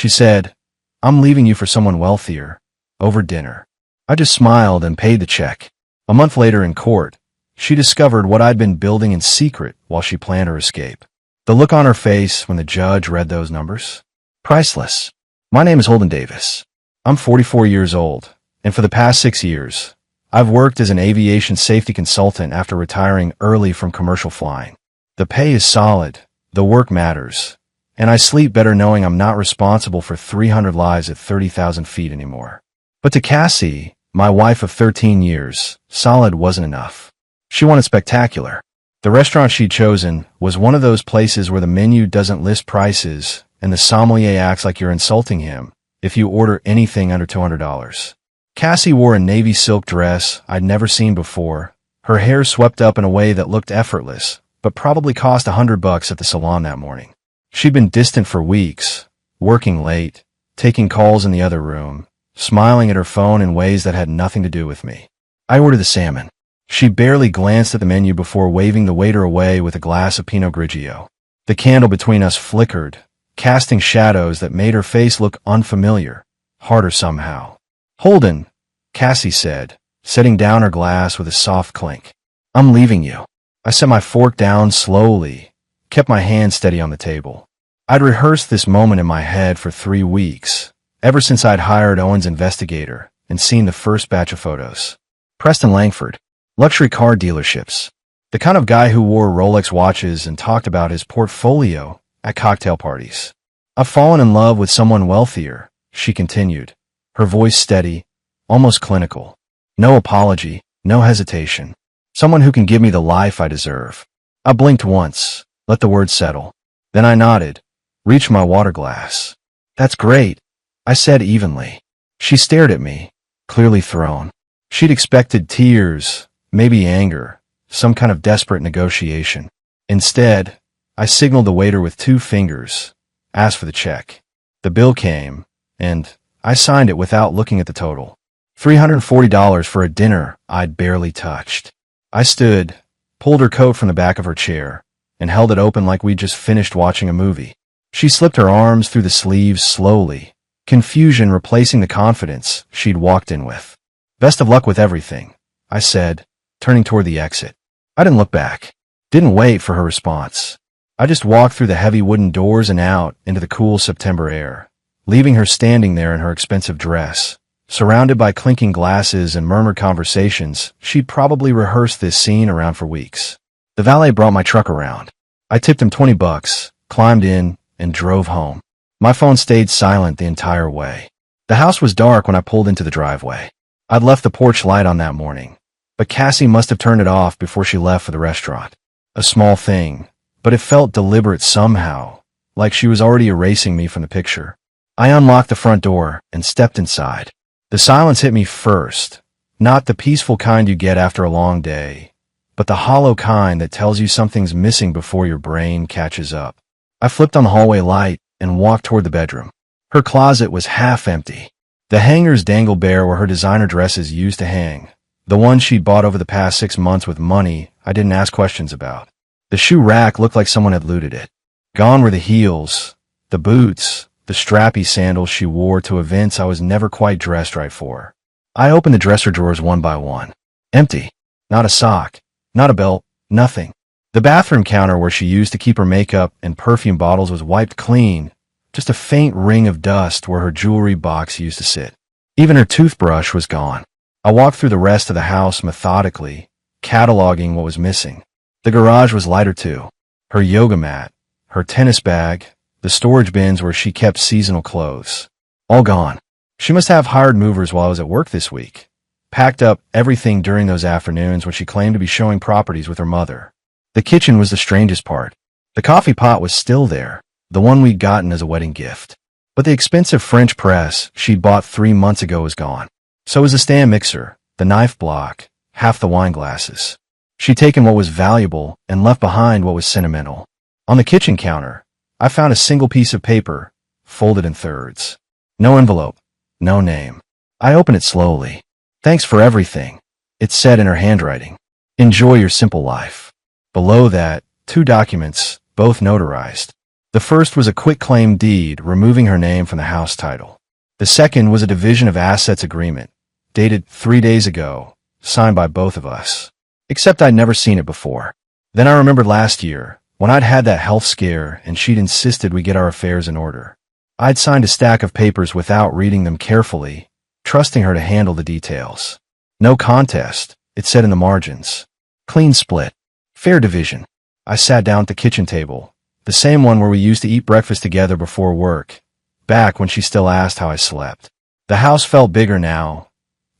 She said, "I'm leaving you for someone wealthier, over dinner." I just smiled and paid the check. A month later in court, she discovered what I'd been building in secret while she planned her escape. The look on her face when the judge read those numbers? Priceless. My name is Holden Davis. I'm 44 years old, and for the past 6 years, I've worked as an aviation safety consultant after retiring early from commercial flying. The pay is solid, the work matters, and I sleep better knowing I'm not responsible for 300 lives at 30,000 feet anymore. But to Cassie, my wife of 13 years, solid wasn't enough. She wanted spectacular. The restaurant she'd chosen was one of those places where the menu doesn't list prices and the sommelier acts like you're insulting him if you order anything under $200. Cassie wore a navy silk dress I'd never seen before, her hair swept up in a way that looked effortless, but probably cost $100 at the salon that morning. She'd been distant for weeks, working late, taking calls in the other room, smiling at her phone in ways that had nothing to do with me. I ordered the salmon. She barely glanced at the menu before waving the waiter away with a glass of Pinot Grigio. The candle between us flickered, casting shadows that made her face look unfamiliar, harder somehow. "Holden," Cassie said, setting down her glass with a soft clink. "I'm leaving you." I set my fork down slowly, kept my hand steady on the table. I'd rehearsed this moment in my head for 3 weeks, ever since I'd hired Owen's investigator and seen the first batch of photos. Preston Langford. Luxury car dealerships. The kind of guy who wore Rolex watches and talked about his portfolio at cocktail parties. "I've fallen in love with someone wealthier," she continued, her voice steady, almost clinical. "No apology, no hesitation. Someone who can give me the life I deserve." I blinked once, let the words settle. Then I nodded, reached my water glass. "That's great," I said evenly. She stared at me, clearly thrown. She'd expected tears, maybe anger, some kind of desperate negotiation. Instead, I signaled the waiter with 2 fingers, asked for the check. The bill came, and I signed it without looking at the total. $340 for a dinner I'd barely touched. I stood, pulled her coat from the back of her chair, and held it open like we'd just finished watching a movie. She slipped her arms through the sleeves slowly, confusion replacing the confidence she'd walked in with. "Best of luck with everything," I said, turning toward the exit. I didn't look back, didn't wait for her response. I just walked through the heavy wooden doors and out into the cool September air, leaving her standing there in her expensive dress, surrounded by clinking glasses and murmured conversations. She'd probably rehearsed this scene around for weeks. The valet brought my truck around. I tipped him $20, climbed in, and drove home. My phone stayed silent the entire way. The house was dark when I pulled into the driveway. I'd left the porch light on that morning, but Cassie must have turned it off before she left for the restaurant. A small thing, but it felt deliberate somehow, like she was already erasing me from the picture. I unlocked the front door and stepped inside. The silence hit me first, not the peaceful kind you get after a long day, but the hollow kind that tells you something's missing before your brain catches up. I flipped on the hallway light and walked toward the bedroom. Her closet was half empty. The hangers dangled bare where her designer dresses used to hang, the ones she'd bought over the past 6 months with money I didn't ask questions about. The shoe rack looked like someone had looted it. Gone were the heels, the boots, the strappy sandals she wore to events I was never quite dressed right for. I opened the dresser drawers one by one. Empty. Not a sock, not a belt, nothing. The bathroom counter where she used to keep her makeup and perfume bottles was wiped clean, just a faint ring of dust where her jewelry box used to sit. Even her toothbrush was gone. I walked through the rest of the house methodically, cataloging what was missing. The garage was lighter too. Her yoga mat, her tennis bag, the storage bins where she kept seasonal clothes. All gone. She must have hired movers while I was at work this week. Packed up everything during those afternoons when she claimed to be showing properties with her mother. The kitchen was the strangest part. The coffee pot was still there, the one we'd gotten as a wedding gift. But the expensive French press she'd bought 3 months ago was gone. So was the stand mixer, the knife block, half the wine glasses. She'd taken what was valuable and left behind what was sentimental. On the kitchen counter, I found a single piece of paper, folded in thirds. No envelope, no name. I opened it slowly. "Thanks for everything," it said in her handwriting. "Enjoy your simple life." Below that, 2 documents, both notarized. The first was a quitclaim deed removing her name from the house title. The second was a division of assets agreement, dated 3 days ago, signed by both of us. Except I'd never seen it before. Then I remembered last year, when I'd had that health scare and she'd insisted we get our affairs in order. I'd signed a stack of papers without reading them carefully, trusting her to handle the details. No contest, it said in the margins. Clean split. Fair division. I sat down at the kitchen table, the same one where we used to eat breakfast together before work, back when she still asked how I slept. The house felt bigger now,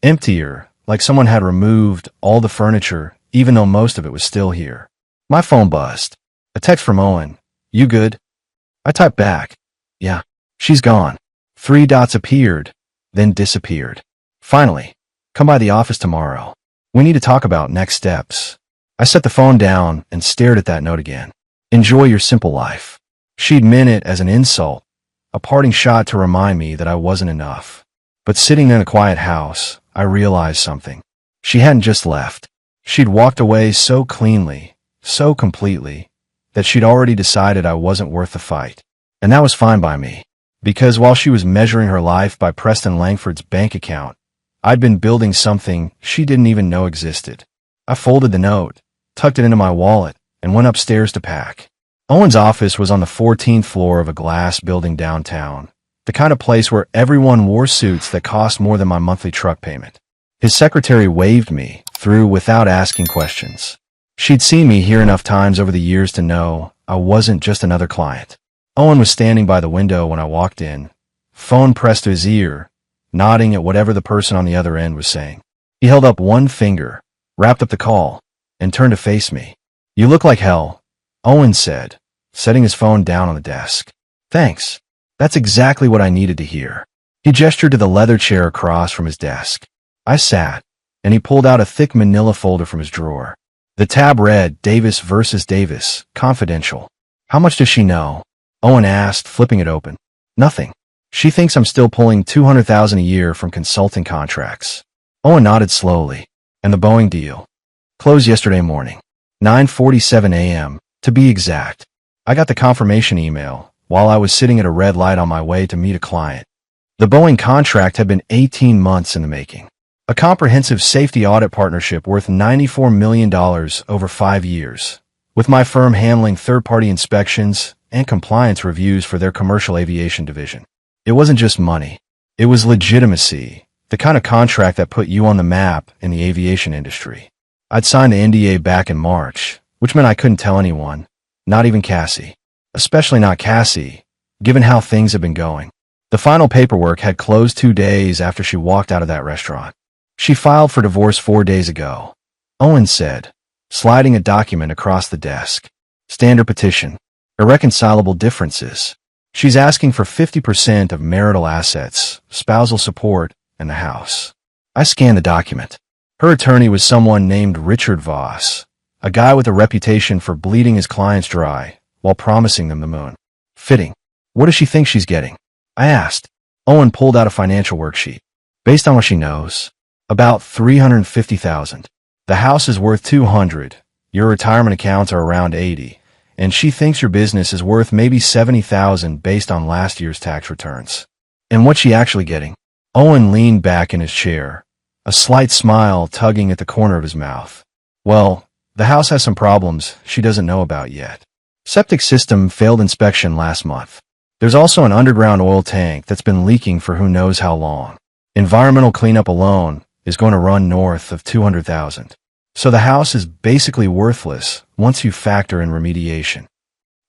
emptier, like someone had removed all the furniture, even though most of it was still here. My phone buzzed. A text from Owen. You good? I typed back. Yeah. She's gone. 3 dots appeared, then disappeared. Finally, come by the office tomorrow. We need to talk about next steps. I set the phone down and stared at that note again. Enjoy your simple life. She'd meant it as an insult, a parting shot to remind me that I wasn't enough. But sitting in a quiet house, I realized something. She hadn't just left. She'd walked away so cleanly, so completely, that she'd already decided I wasn't worth the fight. And that was fine by me, because while she was measuring her life by Preston Langford's bank account, I'd been building something she didn't even know existed. I folded the note, tucked it into my wallet, and went upstairs to pack. Owen's office was on the 14th floor of a glass building downtown, the kind of place where everyone wore suits that cost more than my monthly truck payment. His secretary waved me through without asking questions. She'd seen me here enough times over the years to know I wasn't just another client. Owen was standing by the window when I walked in, phone pressed to his ear, nodding at whatever the person on the other end was saying. He held up one finger, wrapped up the call, and turned to face me. You look like hell, Owen said, setting his phone down on the desk. Thanks. That's exactly what I needed to hear. He gestured to the leather chair across from his desk. I sat, and he pulled out a thick manila folder from his drawer. The tab read, Davis versus Davis, confidential. How much does she know? Owen asked, flipping it open. Nothing. She thinks I'm still pulling $200,000 a year from consulting contracts. Owen nodded slowly. And the Boeing deal? Closed yesterday morning. 9:47 a.m., to be exact. I got the confirmation email while I was sitting at a red light on my way to meet a client. The Boeing contract had been 18 months in the making. A comprehensive safety audit partnership worth $94 million over 5 years, with my firm handling third-party inspections and compliance reviews for their commercial aviation division. It wasn't just money. It was legitimacy, the kind of contract that put you on the map in the aviation industry. I'd signed the NDA back in March, which meant I couldn't tell anyone, not even Cassie. Especially not Cassie, given how things had been going. The final paperwork had closed 2 days after she walked out of that restaurant. She filed for divorce 4 days ago, Owen said, sliding a document across the desk. Standard petition. Irreconcilable differences. She's asking for 50% of marital assets, spousal support, and the house. I scanned the document. Her attorney was someone named Richard Voss, a guy with a reputation for bleeding his clients dry while promising them the moon. Fitting. What does she think she's getting? I asked. Owen pulled out a financial worksheet. Based on what she knows, about $350,000. The house is worth $200. Your retirement accounts are around $80. And she thinks your business is worth maybe $70,000 based on last year's tax returns. And what's she actually getting? Owen leaned back in his chair, a slight smile tugging at the corner of his mouth. Well, the house has some problems she doesn't know about yet. Septic system failed inspection last month. There's also an underground oil tank that's been leaking for who knows how long. Environmental cleanup alone is going to run north of $200,000. So the house is basically worthless once you factor in remediation.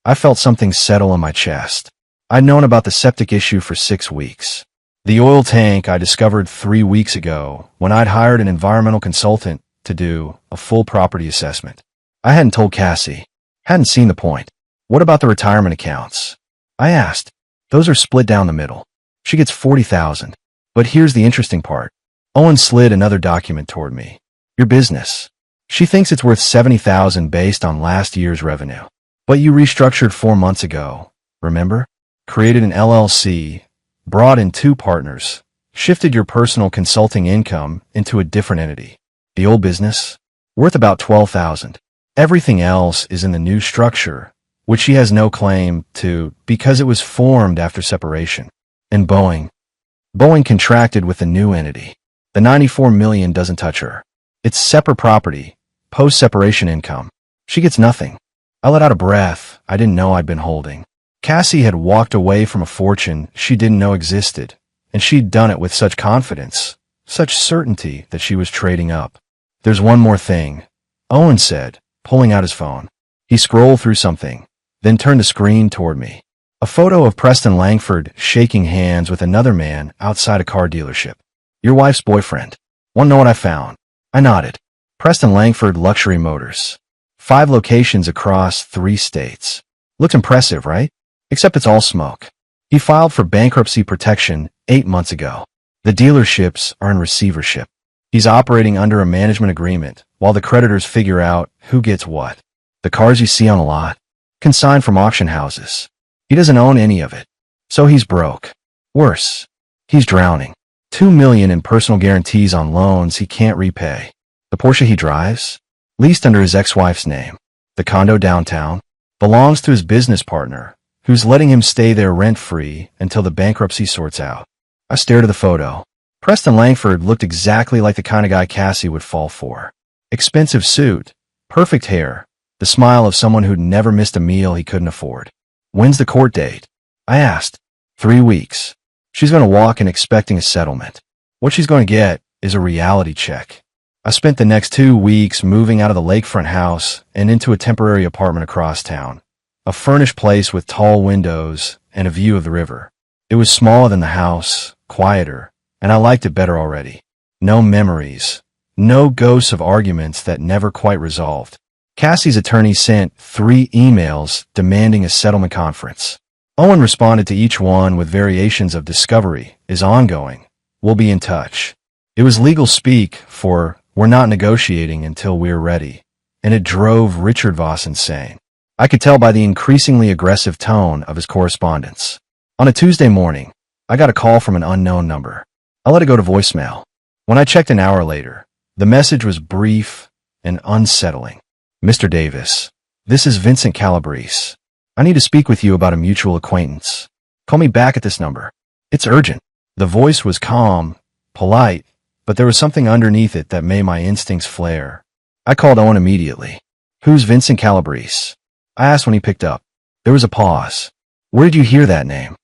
I felt something settle in my chest. I'd known about the septic issue for 6 weeks. The oil tank I discovered 3 weeks ago when I'd hired an environmental consultant to do a full property assessment. I hadn't told Cassie. Hadn't seen the point. What about the retirement accounts? I asked. Those are split down the middle. She gets $40,000. But here's the interesting part. Owen slid another document toward me. Your business. She thinks it's worth $70,000 based on last year's revenue. But you restructured 4 months ago, remember? Created an LLC, brought in 2 partners, shifted your personal consulting income into a different entity. The old business? Worth about $12,000. Everything else is in the new structure, which she has no claim to because it was formed after separation. And Boeing contracted with the new entity. The $94 million doesn't touch her. It's separate property, post-separation income. She gets nothing. I let out a breath I didn't know I'd been holding. Cassie had walked away from a fortune she didn't know existed, and she'd done it with such confidence, such certainty that she was trading up. There's one more thing, Owen said, pulling out his phone. He scrolled through something, then turned the screen toward me. A photo of Preston Langford shaking hands with another man outside a car dealership. Your wife's boyfriend. Want to know what I found? I nodded. Preston Langford Luxury Motors. 5 locations across 3 states. Looks impressive, right? Except it's all smoke. He filed for bankruptcy protection 8 months ago. The dealerships are in receivership. He's operating under a management agreement while the creditors figure out who gets what. The cars you see on the lot, consigned from auction houses. He doesn't own any of it. So he's broke. Worse, he's drowning. $2 million in personal guarantees on loans he can't repay. The Porsche he drives, leased under his ex-wife's name. The condo downtown belongs to his business partner, who's letting him stay there rent-free until the bankruptcy sorts out. I stared at the photo. Preston Langford looked exactly like the kind of guy Cassie would fall for. Expensive suit, perfect hair, the smile of someone who'd never missed a meal he couldn't afford. When's the court date? I asked. 3 weeks. She's going to walk in expecting a settlement. What she's going to get is a reality check. I spent the next 2 weeks moving out of the lakefront house and into a temporary apartment across town. A furnished place with tall windows and a view of the river. It was smaller than the house, quieter, and I liked it better already. No memories. No ghosts of arguments that never quite resolved. Cassie's attorney sent 3 emails demanding a settlement conference. Owen responded to each one with variations of discovery is ongoing. We'll be in touch. It was legal speak for we're not negotiating until we're ready, and it drove Richard Voss insane. I could tell by the increasingly aggressive tone of his correspondence. On a Tuesday morning, I got a call from an unknown number. I let it go to voicemail. When I checked an hour later, the message was brief and unsettling. Mr. Davis, this is Vincent Calabrese. I need to speak with you about a mutual acquaintance. Call me back at this number. It's urgent. The voice was calm, polite, but there was something underneath it that made my instincts flare. I called Owen immediately. Who's Vincent Calabrese? I asked when he picked up. There was a pause. Where did you hear that name?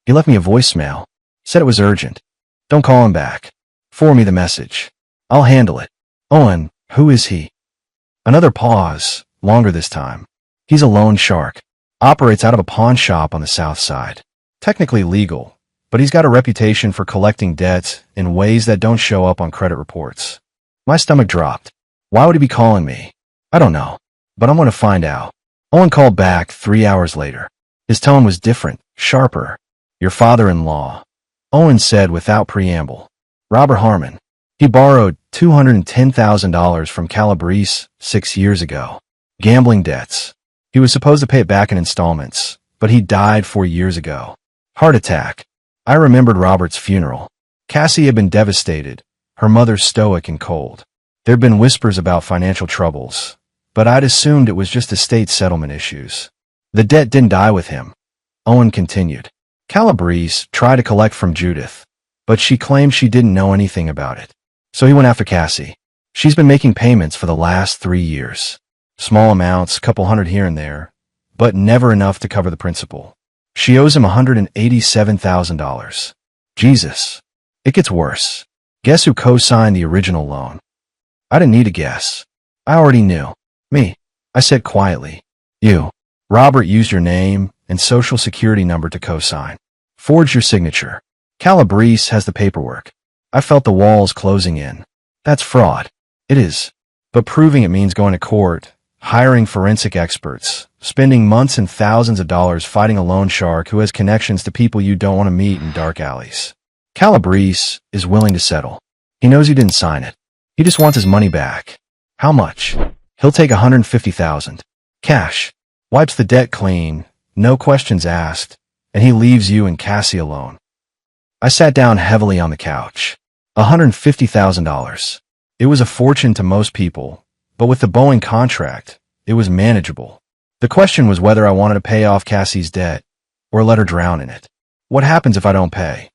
He left me a voicemail. Said it was urgent. Don't call him back. Forward me the message. I'll handle it. Owen, who is he? Another pause, longer this time. He's a loan shark. Operates out of a pawn shop on the south side. Technically legal, but he's got a reputation for collecting debts in ways that don't show up on credit reports. My stomach dropped. Why would he be calling me? I don't know, but I'm going to find out. Owen called back 3 hours later. His tone was different, sharper. Your father-in-law, Owen said without preamble. Robert Harmon. He borrowed $210,000 from Calabrese 6 years ago. Gambling debts. He was supposed to pay it back in installments, but he died 4 years ago. Heart attack. I remembered Robert's funeral. Cassie had been devastated, her mother stoic and cold. There'd been whispers about financial troubles, but I'd assumed it was just estate settlement issues. The debt didn't die with him. Owen continued. Calabrese tried to collect from Judith, but she claimed she didn't know anything about it. So he went after Cassie. She's been making payments for the last 3 years. Small amounts, couple hundred here and there, but never enough to cover the principal. She owes him $187,000. Jesus. It gets worse. Guess who co-signed the original loan? I didn't need a guess. I already knew. Me. I said quietly. You. Robert used your name and social security number to co-sign. Forged your signature. Calabrese has the paperwork. I felt the walls closing in. That's fraud. It is. But proving it means going to court, hiring forensic experts, spending months and thousands of dollars fighting a loan shark who has connections to people you don't want to meet in dark alleys. Calabrese is willing to settle. He knows he didn't sign it. He just wants his money back. How much? He'll take $150,000. Cash. Wipes the debt clean, no questions asked, and he leaves you and Cassie alone. I sat down heavily on the couch. $150,000. It was a fortune to most people, but with the Boeing contract, it was manageable. The question was whether I wanted to pay off Cassie's debt or let her drown in it. What happens if I don't pay?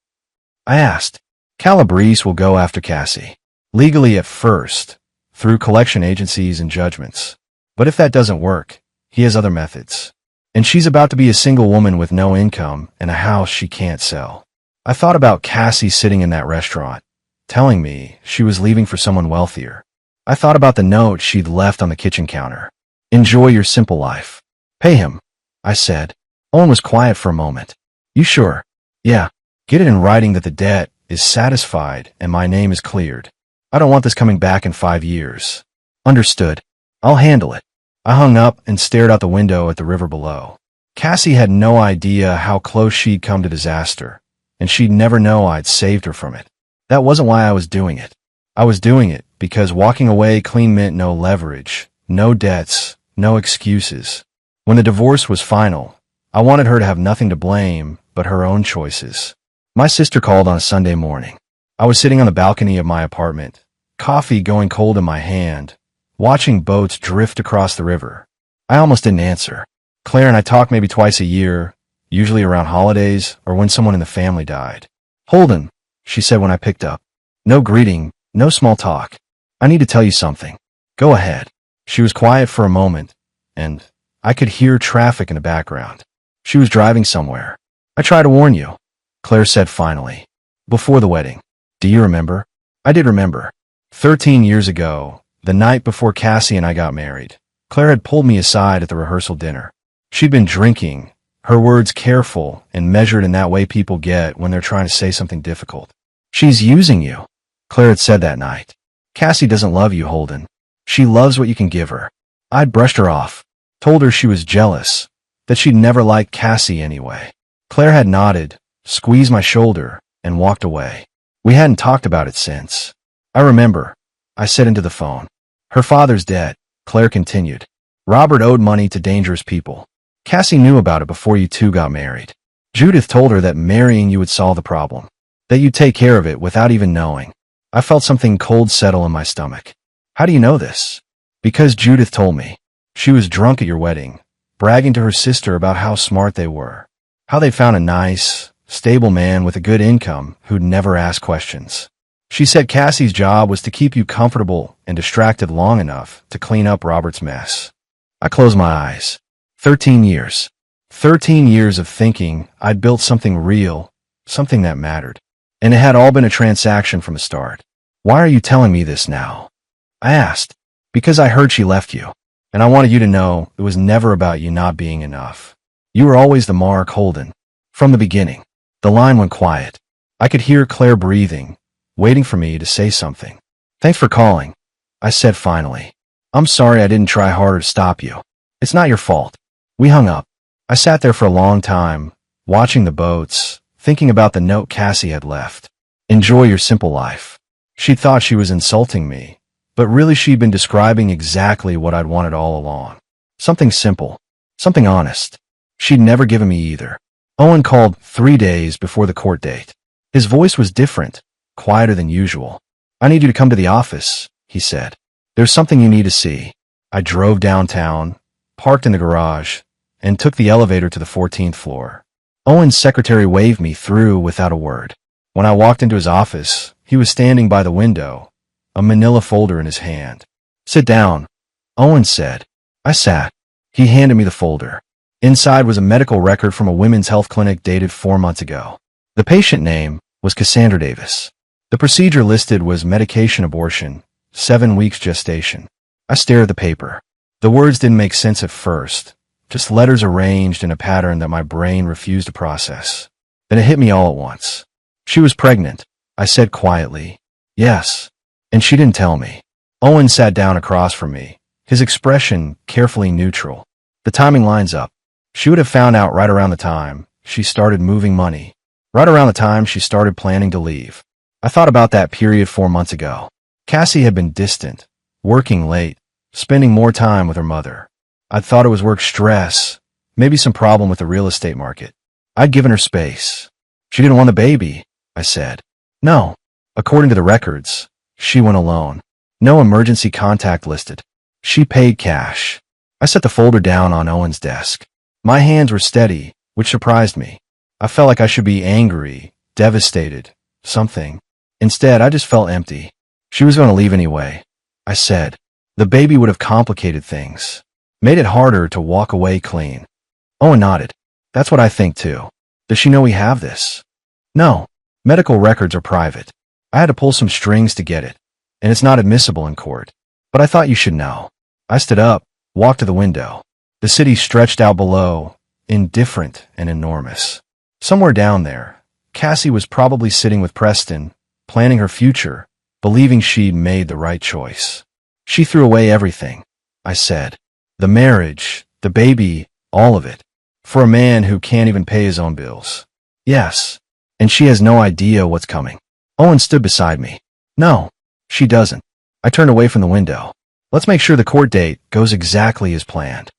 I asked. Calabrese will go after Cassie. Legally at first, through collection agencies and judgments. But if that doesn't work, he has other methods. And she's about to be a single woman with no income and a house she can't sell. I thought about Cassie sitting in that restaurant, telling me she was leaving for someone wealthier. I thought about the note she'd left on the kitchen counter. Enjoy your simple life. Pay him, I said. Owen was quiet for a moment. You sure? Yeah. Get it in writing that the debt is satisfied and my name is cleared. I don't want this coming back in 5 years. Understood. I'll handle it. I hung up and stared out the window at the river below. Cassie had no idea how close she'd come to disaster, and she'd never know I'd saved her from it. That wasn't why I was doing it. I was doing it because walking away clean meant no leverage, no debts, no excuses. When the divorce was final, I wanted her to have nothing to blame but her own choices. My sister called on a Sunday morning. I was sitting on the balcony of my apartment, coffee going cold in my hand, watching boats drift across the river. I almost didn't answer. Claire and I talked maybe twice a year, usually around holidays or when someone in the family died. Holden, she said when I picked up. No greeting, no small talk. I need to tell you something. Go ahead. She was quiet for a moment, and I could hear traffic in the background. She was driving somewhere. I tried to warn you, Claire said finally. Before the wedding. Do you remember? I did remember. 13 years ago, the night before Cassie and I got married, Claire had pulled me aside at the rehearsal dinner. She'd been drinking, her words careful and measured in that way people get when they're trying to say something difficult. She's using you, Claire had said that night. Cassie doesn't love you, Holden. She loves what you can give her. I'd brushed her off, told her she was jealous, that she'd never liked Cassie anyway. Claire had nodded, squeezed my shoulder, and walked away. We hadn't talked about it since. I remember, I said into the phone. Her father's dead, Claire continued. Robert owed money to dangerous people. Cassie knew about it before you two got married. Judith told her that marrying you would solve the problem, that you'd take care of it without even knowing. I felt something cold settle in my stomach. How do you know this? Because Judith told me. She was drunk at your wedding, bragging to her sister about how smart they were, how they found a nice, stable man with a good income who'd never ask questions. She said Cassie's job was to keep you comfortable and distracted long enough to clean up Robert's mess. I closed my eyes. 13 years. 13 years of thinking I'd built something real, something that mattered. And it had all been a transaction from the start. Why are you telling me this now? I asked. Because I heard she left you. And I wanted you to know it was never about you not being enough. You were always the Mark Holden. From the beginning. The line went quiet. I could hear Claire breathing, waiting for me to say something. Thanks for calling, I said finally. I'm sorry I didn't try harder to stop you. It's not your fault. We hung up. I sat there for a long time, watching the boats, thinking about the note Cassie had left. Enjoy your simple life. She thought she was insulting me, but really she'd been describing exactly what I'd wanted all along. Something simple. Something honest. She'd never given me either. Owen called 3 days before the court date. His voice was different, quieter than usual. I need you to come to the office, he said. There's something you need to see. I drove downtown, parked in the garage, and took the elevator to the 14th floor. Owen's secretary waved me through without a word. When I walked into his office, he was standing by the window, a manila folder in his hand. Sit down, Owen said. I sat. He handed me the folder. Inside was a medical record from a women's health clinic dated 4 months ago. The patient name was Cassandra Davis. The procedure listed was medication abortion, 7 weeks gestation. I stared at the paper. The words didn't make sense at first, just letters arranged in a pattern that my brain refused to process. Then it hit me all at once. She was pregnant, I said quietly. Yes. And she didn't tell me. Owen sat down across from me, his expression carefully neutral. The timing lines up. She would have found out right around the time she started moving money, right around the time she started planning to leave. I thought about that period 4 months ago. Cassie had been distant, working late, spending more time with her mother. I'd thought it was work stress, maybe some problem with the real estate market. I'd given her space. She didn't want the baby, I said. No. According to the records, she went alone. No emergency contact listed. She paid cash. I set the folder down on Owen's desk. My hands were steady, which surprised me. I felt like I should be angry, devastated, something. Instead, I just felt empty. She was going to leave anyway, I said. The baby would have complicated things, made it harder to walk away clean. Owen nodded. That's what I think too. Does she know we have this? No. Medical records are private. I had to pull some strings to get it, and it's not admissible in court. But I thought you should know. I stood up, walked to the window. The city stretched out below, indifferent and enormous. Somewhere down there, Cassie was probably sitting with Preston, planning her future, believing she'd made the right choice. She threw away everything, I said. The marriage, the baby, all of it. For a man who can't even pay his own bills. Yes. And she has no idea what's coming. Owen stood beside me. No, she doesn't. I turned away from the window. Let's make sure the court date goes exactly as planned.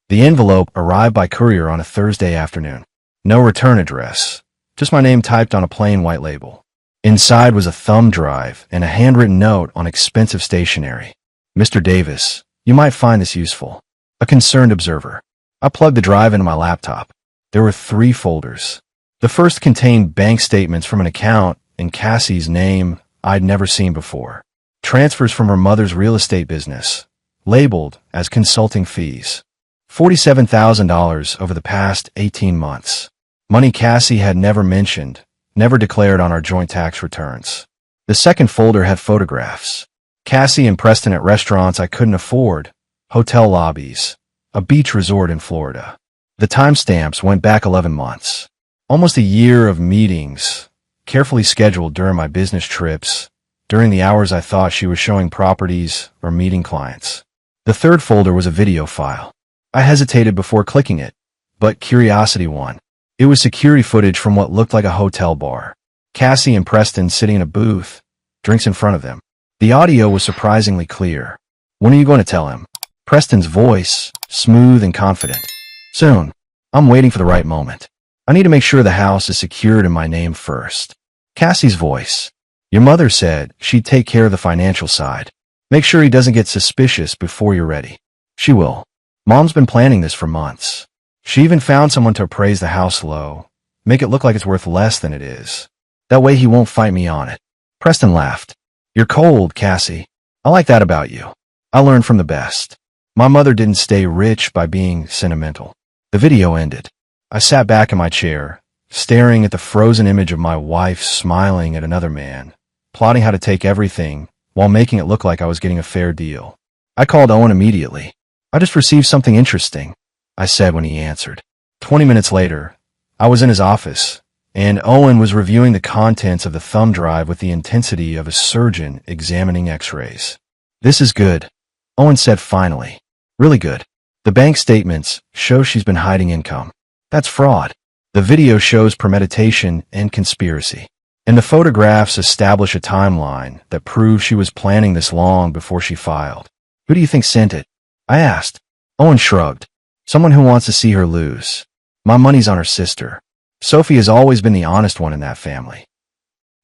The envelope arrived by courier on a Thursday afternoon. No return address, just my name typed on a plain white label. Inside was a thumb drive and a handwritten note on expensive stationery. Mr. Davis, you might find this useful. A concerned observer. I plugged the drive into my laptop. There were 3 folders. The first contained bank statements from an account in Cassie's name I'd never seen before. Transfers from her mother's real estate business, labeled as consulting fees. $47,000 over the past 18 months. Money Cassie had never mentioned, never declared on our joint tax returns. The second folder had photographs. Cassie and Preston at restaurants I couldn't afford, hotel lobbies, a beach resort in Florida. The timestamps went back 11 months. Almost a year of meetings, carefully scheduled during my business trips, during the hours I thought she was showing properties or meeting clients. The third folder was a video file. I hesitated before clicking it, but curiosity won. It was security footage from what looked like a hotel bar. Cassie and Preston sitting in a booth, drinks in front of them. The audio was surprisingly clear. When are you going to tell him? Preston's voice, smooth and confident. Soon. I'm waiting for the right moment. I need to make sure the house is secured in my name first. Cassie's voice. Your mother said she'd take care of the financial side. Make sure he doesn't get suspicious before you're ready. She will. Mom's been planning this for months. She even found someone to appraise the house low, make it look like it's worth less than it is. That way he won't fight me on it. Preston laughed. You're cold, Cassie. I like that about you. I learned from the best. My mother didn't stay rich by being sentimental. The video ended. I sat back in my chair, staring at the frozen image of my wife smiling at another man, plotting how to take everything while making it look like I was getting a fair deal. I called Owen immediately. I just received something interesting, I said when he answered. 20 minutes later, I was in his office, and Owen was reviewing the contents of the thumb drive with the intensity of a surgeon examining x-rays. This is good, Owen said finally. Really good. The bank statements show she's been hiding income. That's fraud. The video shows premeditation and conspiracy. And the photographs establish a timeline that proves she was planning this long before she filed. Who do you think sent it? I asked. Owen shrugged. Someone who wants to see her lose. My money's on her sister. Sophie has always been the honest one in that family.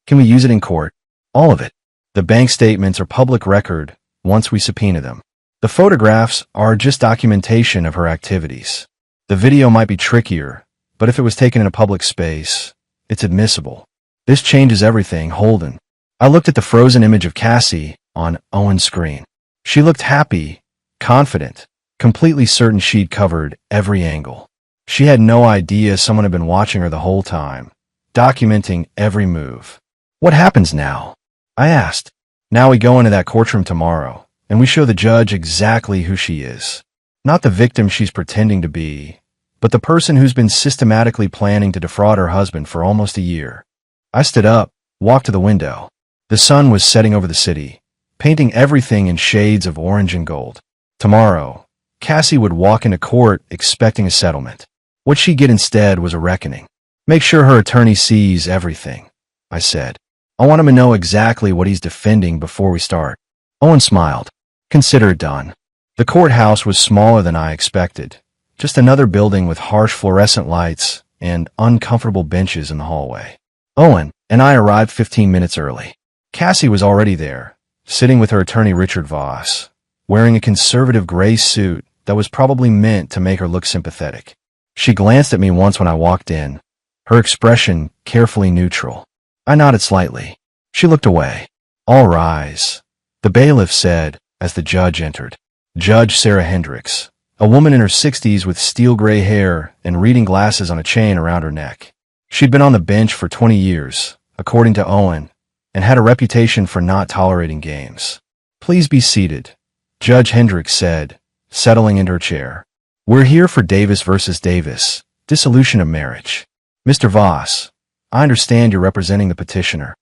Can we use it in court? All of it. The bank statements are public record once we subpoena them. The photographs are just documentation of her activities. The video might be trickier, but if it was taken in a public space, it's admissible. This changes everything, Holden. I looked at the frozen image of Cassie on Owen's screen. She looked happy, confident, completely certain she'd covered every angle. She had no idea someone had been watching her the whole time, documenting every move. What happens now? I asked. Now we go into that courtroom tomorrow, and we show the judge exactly who she is. Not the victim she's pretending to be, but the person who's been systematically planning to defraud her husband for almost a year. I stood up, walked to the window. The sun was setting over the city, painting everything in shades of orange and gold. Tomorrow, Cassie would walk into court expecting a settlement. What she'd get instead was a reckoning. Make sure her attorney sees everything, I said. I want him to know exactly what he's defending before we start. Owen smiled. Consider it done. The courthouse was smaller than I expected. Just another building with harsh fluorescent lights and uncomfortable benches in the hallway. Owen and I arrived 15 minutes early. Cassie was already there, sitting with her attorney Richard Voss, wearing a conservative gray suit that was probably meant to make her look sympathetic. She glanced at me once when I walked in, her expression carefully neutral. I nodded slightly. She looked away. "All rise," the bailiff said as the judge entered. Judge Sarah Hendricks, a woman in her 60s with steel-gray hair and reading glasses on a chain around her neck. She'd been on the bench for 20 years, according to Owen, and had a reputation for not tolerating games. "Please be seated," Judge Hendricks said, settling into her chair. "We're here for Davis versus Davis, dissolution of marriage. Mr. Voss, I understand you're representing the petitioner."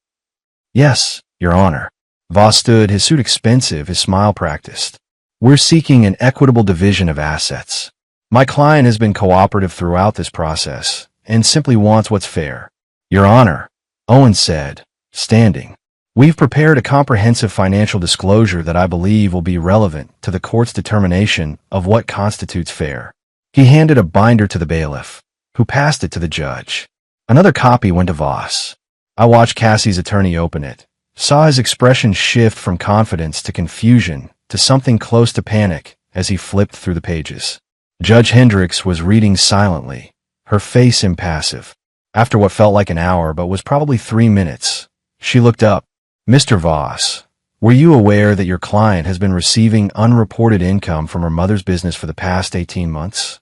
"Yes, Your Honor." Voss stood, his suit expensive, his smile practiced. "We're seeking an equitable division of assets. My client has been cooperative throughout this process and simply wants what's fair." "Your Honor," Owen said, standing, "we've prepared a comprehensive financial disclosure that I believe will be relevant to the court's determination of what constitutes fair." He handed a binder to the bailiff, who passed it to the judge. Another copy went to Voss. I watched Cassie's attorney open it, saw his expression shift from confidence to confusion to something close to panic as he flipped through the pages. Judge Hendricks was reading silently, her face impassive. After what felt like an hour but was probably 3 minutes, she looked up. "Mr. Voss, were you aware that your client has been receiving unreported income from her mother's business for the past 18 months?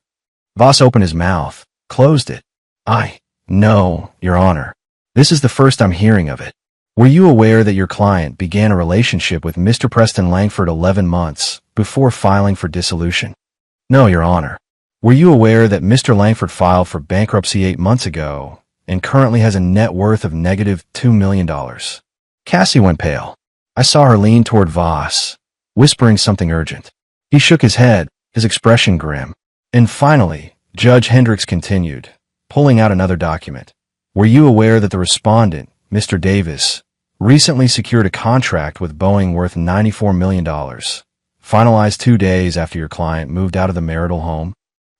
Voss opened his mouth, closed it. "No, Your Honor. This is the first I'm hearing of it." "Were you aware that your client began a relationship with Mr. Preston Langford 11 months before filing for dissolution?" "No, Your Honor." "Were you aware that Mr. Langford filed for bankruptcy 8 months ago and currently has a net worth of negative $2 million? Cassie went pale. I saw her lean toward Voss, whispering something urgent. He shook his head, his expression grim. And finally, Judge Hendricks continued, pulling out another document. "Were you aware that the respondent, Mr. Davis, recently secured a contract with Boeing worth $94 million, finalized 2 days after your client moved out of the marital home?"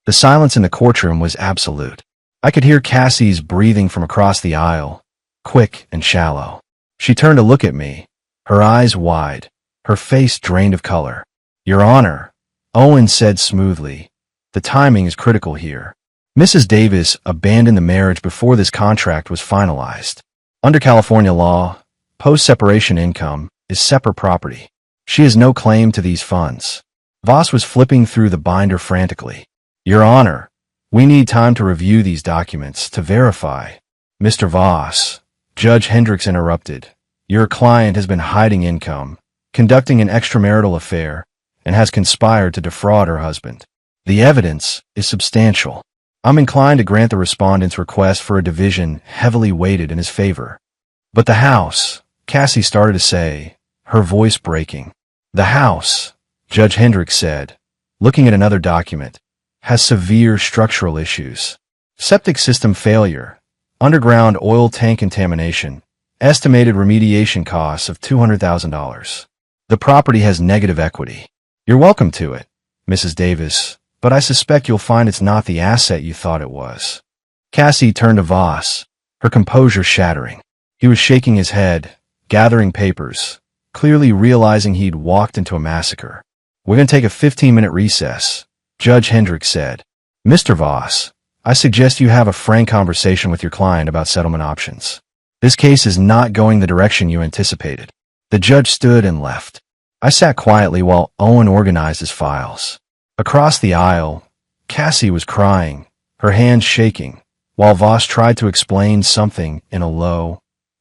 The silence in the courtroom was absolute. I could hear Cassie's breathing from across the aisle, quick and shallow. She turned to look at me, her eyes wide, her face drained of color. "Your Honor," Owen said smoothly, "the timing is critical here. Mrs. Davis abandoned the marriage before this contract was finalized. Under California law, post-separation income is separate property. She has no claim to these funds." Voss was flipping through the binder frantically. "Your Honor, we need time to review these documents to verify." "Mr. Voss," Judge Hendricks interrupted, "your client has been hiding income, conducting an extramarital affair, and has conspired to defraud her husband. The evidence is substantial. I'm inclined to grant the respondent's request for a division heavily weighted in his favor." "But the house," Cassie started to say, her voice breaking. "The house," Judge Hendricks said, looking at another document, "has severe structural issues. Septic system failure, underground oil tank contamination, estimated remediation costs of $200,000. The property has negative equity. You're welcome to it, Mrs. Davis, but I suspect you'll find it's not the asset you thought it was." Cassie turned to Voss, her composure shattering. He was shaking his head, gathering papers, clearly realizing he'd walked into a massacre. "We're going to take a 15-minute recess," Judge Hendricks said. "Mr. Voss, I suggest you have a frank conversation with your client about settlement options. This case is not going the direction you anticipated." The judge stood and left. I sat quietly while Owen organized his files. Across the aisle, Cassie was crying, her hands shaking, while Voss tried to explain something in a low,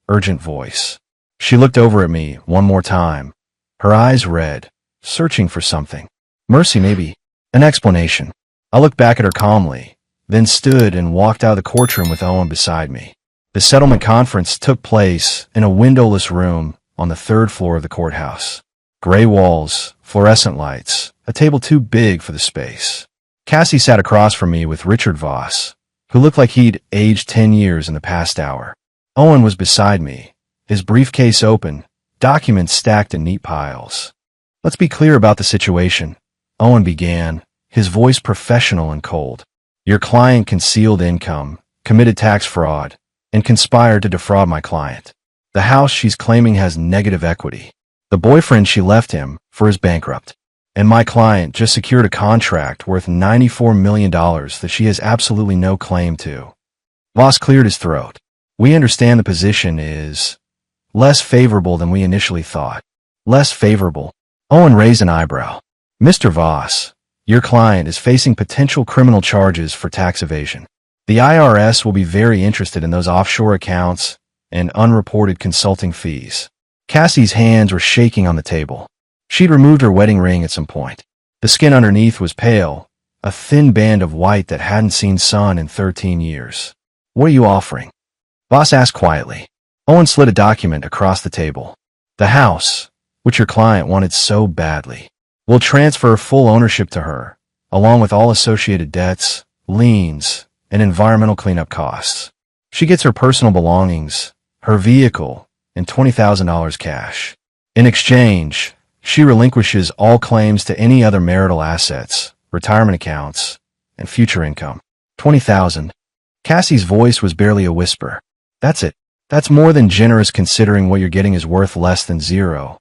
urgent voice. She looked over at me one more time, her eyes red, searching for something. Mercy, maybe. An explanation. I looked back at her calmly, then stood and walked out of the courtroom with Owen beside me. The settlement conference took place in a windowless room on the 3rd floor of the courthouse. Gray walls, fluorescent lights, a table too big for the space. Cassie sat across from me with Richard Voss, who looked like he'd aged 10 years in the past hour. Owen was beside me, his briefcase open, documents stacked in neat piles. "Let's be clear about the situation," Owen began, his voice professional and cold. "Your client concealed income, committed tax fraud, and conspired to defraud my client. The house she's claiming has negative equity. The boyfriend she left him for is bankrupt. And my client just secured a contract worth $94 million that she has absolutely no claim to. Voss cleared his throat. We understand the position is less favorable than we initially thought. Less favorable? Owen raised an eyebrow. Mr. Voss, your client is facing potential criminal charges for tax evasion. The IRS will be very interested in those offshore accounts and unreported consulting fees. Cassie's hands were shaking on the table. She'd removed her wedding ring at some point. The skin underneath was pale, a thin band of white that hadn't seen sun in 13 years. What are you offering? Voss asked quietly. Owen slid a document across the table. The house, which your client wanted so badly, will transfer full ownership to her, along with all associated debts, liens, and environmental cleanup costs. She gets her personal belongings, her vehicle, and $20,000 cash. In exchange, she relinquishes all claims to any other marital assets, retirement accounts, and future income. $20,000. Cassie's voice was barely a whisper. That's it. That's more than generous considering what you're getting is worth less than zero,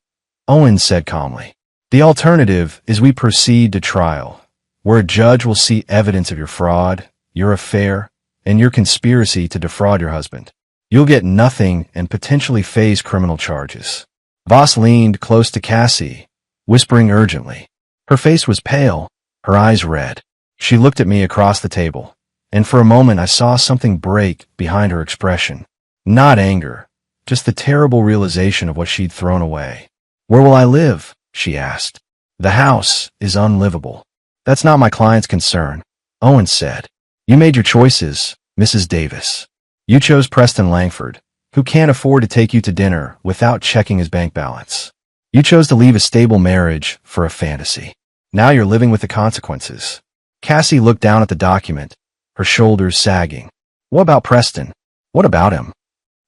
Owen said calmly. The alternative is we proceed to trial, where a judge will see evidence of your fraud, your affair, and your conspiracy to defraud your husband. You'll get nothing and potentially face criminal charges. Voss leaned close to Cassie, whispering urgently. Her face was pale, her eyes red. She looked at me across the table, and for a moment I saw something break behind her expression. Not anger, just the terrible realization of what she'd thrown away. Where will I live? She asked. The house is unlivable. That's not my client's concern, Owen said. You made your choices, Mrs. Davis. You chose Preston Langford, who can't afford to take you to dinner without checking his bank balance. You chose to leave a stable marriage for a fantasy. Now you're living with the consequences. Cassie looked down at the document, her shoulders sagging. What about Preston? What about him?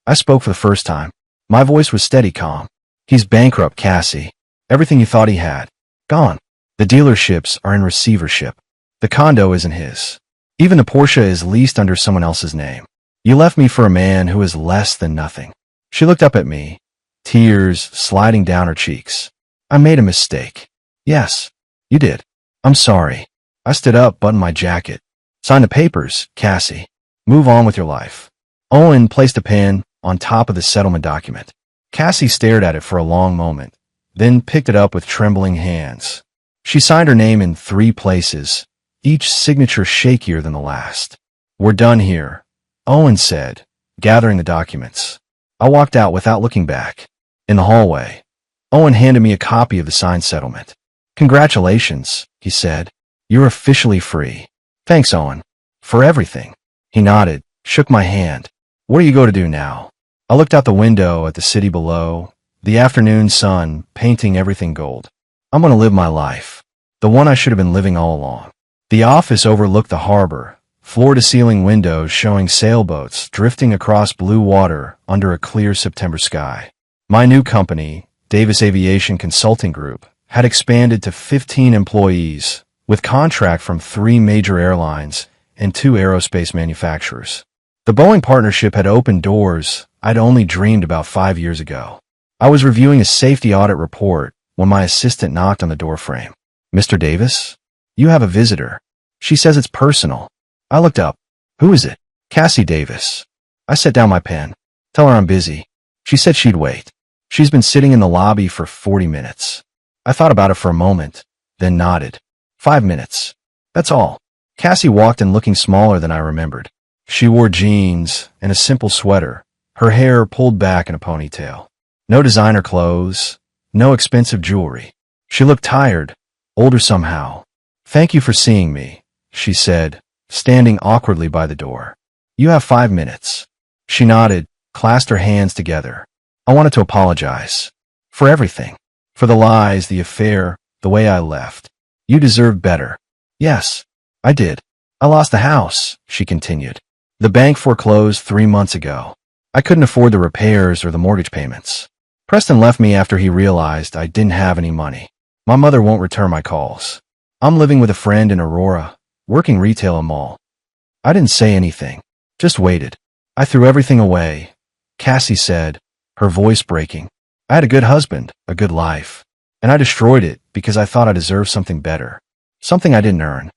I spoke for the first time. My voice was steady, calm. He's bankrupt, Cassie. Everything you thought he had. Gone. The dealerships are in receivership. The condo isn't his. Even the Porsche is leased under someone else's name. You left me for a man who is less than nothing. She looked up at me, tears sliding down her cheeks. I made a mistake. Yes, you did. I'm sorry. I stood up, buttoned my jacket. Sign the papers, Cassie. Move on with your life. Owen placed a pen on top of the settlement document. Cassie stared at it for a long moment, then picked it up with trembling hands. She signed her name in 3 places, each signature shakier than the last. We're done here, Owen said, gathering the documents. I walked out without looking back. In the hallway, Owen handed me a copy of the signed settlement. Congratulations, he said. You're officially free. Thanks, Owen. For everything. He nodded, shook my hand. What are you going to do now? I looked out the window at the city below, the afternoon sun painting everything gold. I'm going to live my life. The one I should have been living all along. The office overlooked the harbor, floor-to-ceiling windows showing sailboats drifting across blue water under a clear September sky. My new company, Davis Aviation Consulting Group, had expanded to 15 employees, with contract from 3 major airlines and 2 aerospace manufacturers. The Boeing partnership had opened doors I'd only dreamed about 5 years ago. I was reviewing a safety audit report when my assistant knocked on the doorframe. Mr. Davis? You have a visitor. She says it's personal. I looked up. Who is it? Cassie Davis. I set down my pen. Tell her I'm busy. She said she'd wait. She's been sitting in the lobby for 40 minutes. I thought about it for a moment, then nodded. 5 minutes. That's all. Cassie walked in looking smaller than I remembered. She wore jeans and a simple sweater, her hair pulled back in a ponytail. No designer clothes, no expensive jewelry. She looked tired, older somehow. Thank you for seeing me, she said, standing awkwardly by the door. You have 5 minutes. She nodded, clasped her hands together. I wanted to apologize. For everything. For the lies, the affair, the way I left. You deserve better. Yes, I did. I lost the house, she continued. The bank foreclosed 3 months ago. I couldn't afford the repairs or the mortgage payments. Preston left me after he realized I didn't have any money. My mother won't return my calls. I'm living with a friend in Aurora, working retail a mall. I didn't say anything, just waited. I threw everything away, Cassie said, her voice breaking. I had a good husband, a good life. and I destroyed it because I thought I deserved something better, something I didn't earn.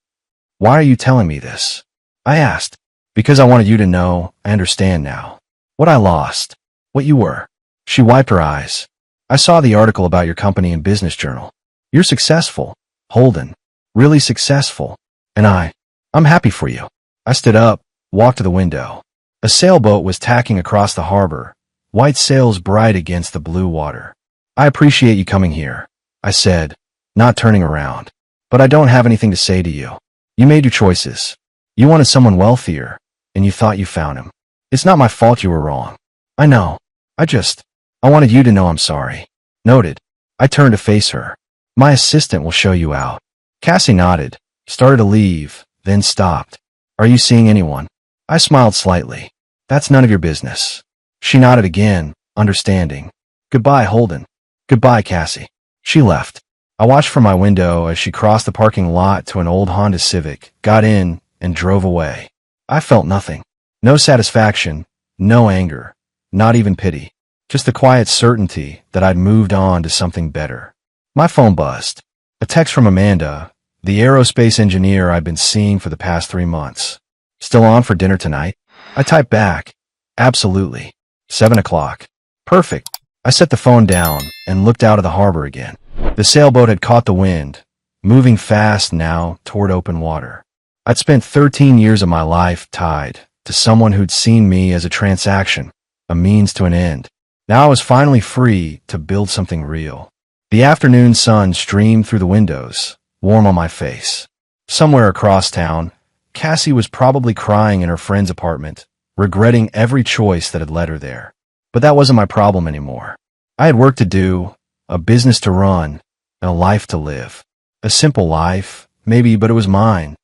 Why are you telling me this? I asked. Because I wanted you to know I understand now. What I lost. What you were. She wiped her eyes. I saw the article about your company in Business Journal. You're successful, Holden. Really successful. And I'm happy for you. I stood up, walked to the window. A sailboat was tacking across the harbor, white sails bright against the blue water. I appreciate you coming here, I said, not turning around. But I don't have anything to say to you. You made your choices. You wanted someone wealthier, and you thought you found him. It's not my fault you were wrong. I know. I wanted you to know I'm sorry. Noted. I turned to face her. My assistant will show you out. Cassie nodded, started to leave, then stopped. Are you seeing anyone? I smiled slightly. That's none of your business. She nodded again, understanding. Goodbye, Holden. Goodbye, Cassie. She left. I watched from my window as she crossed the parking lot to an old Honda Civic, got in, and drove away. I felt nothing. No satisfaction, no anger, not even pity. Just the quiet certainty that I'd moved on to something better. My phone buzzed. A text from Amanda, the aerospace engineer I'd been seeing for the past 3 months. Still on for dinner tonight? I typed back. Absolutely. 7 o'clock. Perfect. I set the phone down and looked out of the harbor again. The sailboat had caught the wind, moving fast now toward open water. I'd spent 13 years of my life tied to someone who'd seen me as a transaction, a means to an end. Now I was finally free to build something real. The afternoon sun streamed through the windows, warm on my face. Somewhere across town, Cassie was probably crying in her friend's apartment, regretting every choice that had led her there. But that wasn't my problem anymore. I had work to do, a business to run, and a life to live. A simple life, maybe, but it was mine.